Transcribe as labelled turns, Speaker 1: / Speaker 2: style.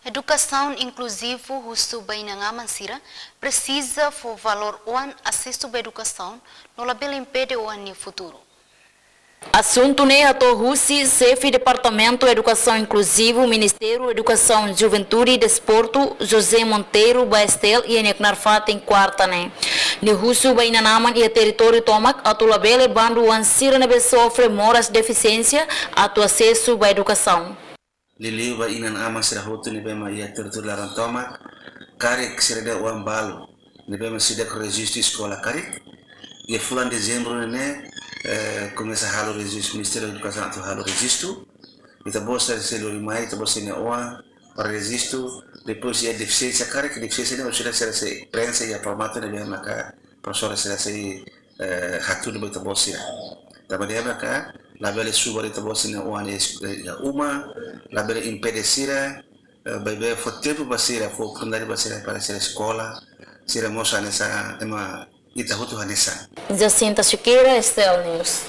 Speaker 1: Educação inclusiva, justo bem na Mansira, precisa for valor one acesso à educação, não label impede o ano futuro.
Speaker 2: Assunto ne ato Russi, chefe Departamento Educação Inclusivo, Ministério Educação, Juventude e Desporto, José Monteiro Baestel e Eneknarfat em quarta ne. Ne Russo Bainanaman e território Tomac, ato labele bando ansira nebe sofre moras deficiência, ato acesso à educação.
Speaker 3: Liliu ba inan ama sira hotu ni bema ia território Larantomac, karek sira uang balu, ni bema sidak registro escola karek, e fulan dezembro ne começa a halo registro, Ministério da Educação a halo registro, e tá bom ser celular, tá bom ser neoa para registro, depois é deficiência cara que deficiência não será se prensa e a formato de bem maca professor será se hatu de tá bom ser, tá bom de maca la bela suba tá bom ser neoa ne uma la bela impedecira bebê foi tempo basira foi fundar basira para ser escola será moça nessa tema Itahutu Hanessa.
Speaker 2: Jacinta Siqueira, Estel News.